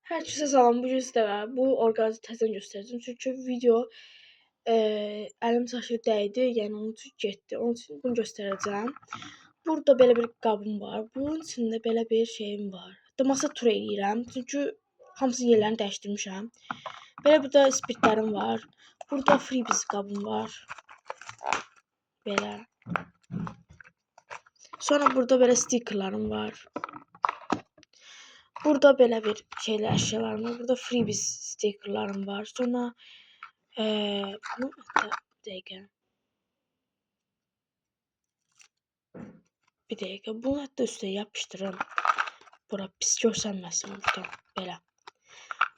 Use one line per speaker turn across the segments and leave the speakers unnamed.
Herkese salam. Bugün sizə bu orqanizı təzədən göstərəcəm. Çünki video əlim çaşı dəydi, yəni onun üçün getdi. Onun üçün bunu göstərəcəm. Burada belə bir qabım var. Bunun içində belə bir şeyim var. Hətta masa tur eləyirəm. Çünki hamısının yerlərini dəyişdirmişəm. Belə burada spirtlərim var. Burada freebies qabım var. Belə. Sonra burada belə stickerlarım var. Burada belə bir şeyler əşyalarım var. Burada freebies stickerlarım var. Sonra bunu hatta bir dəqiqə. Bir dəqiqə. Bunu hatta üstə yapışdırım. Bura pis görsənməsin burada. Belə.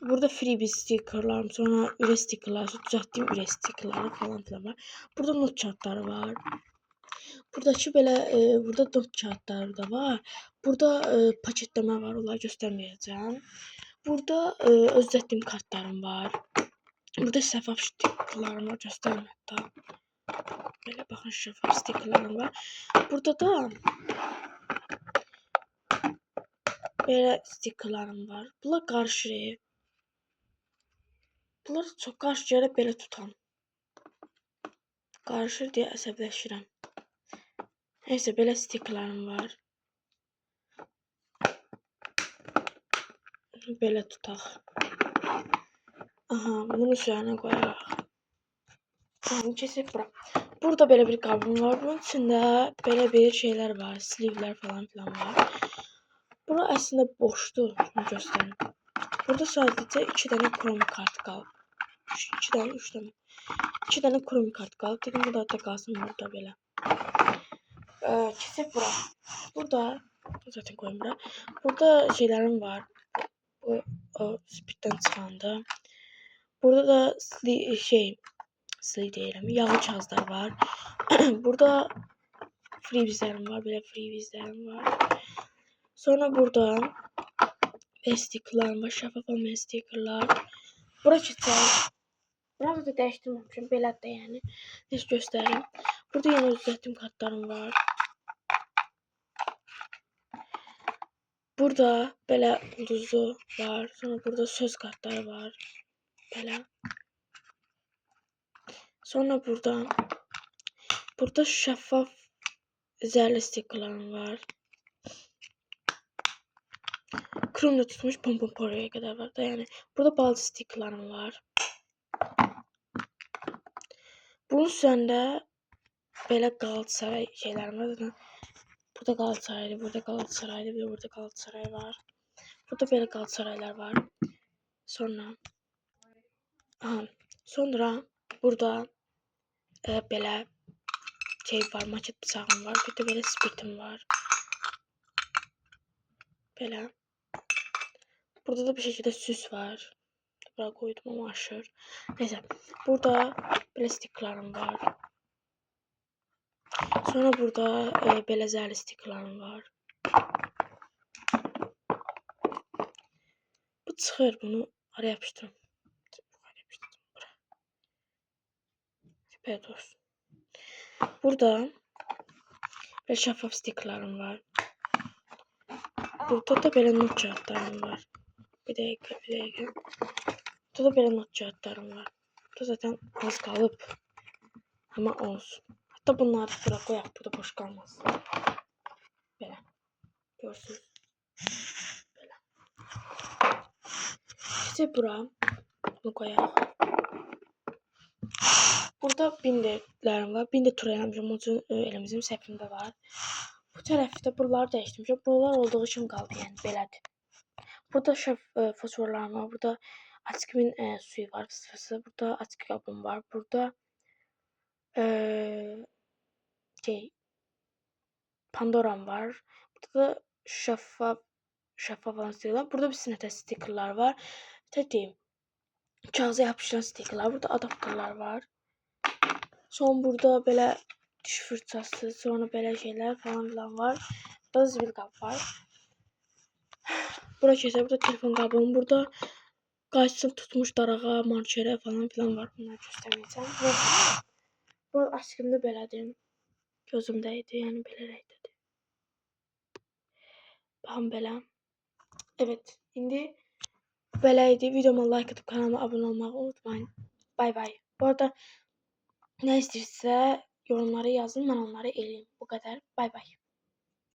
Burada freebies stickerlarım, sonra ürə stickerlar, düzəltdiyim ürə stickerları falan filan var. Burada not kağıtları var. Buradakı belə burada not kağıtları da var. Burada paketləmə var, onları göstərməyəcəm. Burada öz düzəltdiyim kartlarım var. Burada şəffaf stickerlarım var, göstərim hətta. Belə baxın, şəffaf stickerlarım var. Burada da belə stickerlarım var. Bunlar qarışır. Bunlar çox qarışır, gərək belə tutam. Qarışır deyə əsəbləşirəm. Neyse, belə stickerlarım var. Belə tutaq. Aha, bunu üzərinə qoyaraq. Tamam, kesib bura. Burada belə bir qabım var. Bunun içində belə bir şeylər var. Sleeve'lər falan filan var. Bura əslində boşdur. Şunu göstərim. Burada sadəcə 2 dənə chrome kart qalıb. 2 dənə, 3 dənə. 2 dənə chrome kart qalıb. Dedim, bu da qalsın burada belə. Kesib bura. Burada zaten koyayım bura. Burada şeylerim var. O spitten çıxanda. Burada da deyirəm, yağlı kağızlar var. Burada freebieslerim var. Böyle freebieslerim var. Sonra burada stickerlarım var. Şeffaf olmayan stickerlar. Bura keçək. Buranı da dəyişdirməmişəm. Belə də yəni. Heç göstərim. Burada yenə düzəltdiyim kartlarım var. Burada belə ulduzlu var. Sonra burada söz kartları var. Belə. Sonra burada şəffaf zərli stickerlarım var. Kromla tutmuş pompon poraya kadar var da yani. Burada bazı stickerlarım var. Bunun üzerinde belə Galatasaray şeylerim var zaten. Burada Galatasaraylı, burada Galatasaraylı, bir burada Galatasaray var. Burada böyle Galatasaraylar var. Sonra burada belə şey var, maket bıçağım var. Bir de böyle spirtim var. Böyle. Burada da bir şekilde süs var. Buraya koydum ama aşır. Neyse. Burada böyle stickerlarım var. Sonra burada belə zərli stickerlarım var. Bu çıxır, bunu araya yapıştırım. Böyle olsun. Burada böyle şeffaf stickerlarım var. Burada da belə not kağıtlarım var. Bir dəqiqə. Burada da belə not kağıtlarım var. Burada zaten az qalıb. Ama olsun. Hatta bunları bura qoyaq, burada boş qalmaz. Belə. Görsünüz. Belə. İşte bura. Bunu qoyaq. Burada binderlərim var. Binder tur eləmişəm. Onun elimizin səhvində var. Bu tərəfdə buraları dəyişdirmişəm. Buralar olduğu üçün qaldı. Yəni belədir. Burada fosforlarım var. Burada açkimin suyu var. Fısfısı. Burada açki qabım var. Burada Pandora'm var. Burada da şeffaf olan stickerlar. Burada bir sinete stickerlar var. Dediğim kağıza yapışan stickerlar. Burada adaptörler var. Son burada böyle diş fırçası, sonra böyle şeyler falan filan var. Burada zibil kap var. Burada keçək, burada telefon qabım, burada qaçsın tutmuş darağa, markerə falan filan var. Bunları göstərməyəcəm. Bu askımda belədir. Gözümdəydi, yəni belə rəngdədir. Baxın belə. Evet, indi Belə idi. Videoma like atıp kanalıma abone olmayı unutmayın. Bay bay. Bu arada ne istəyirsə yorumlara yazın, mən onları eləyim. Bu qədər. Bay bay.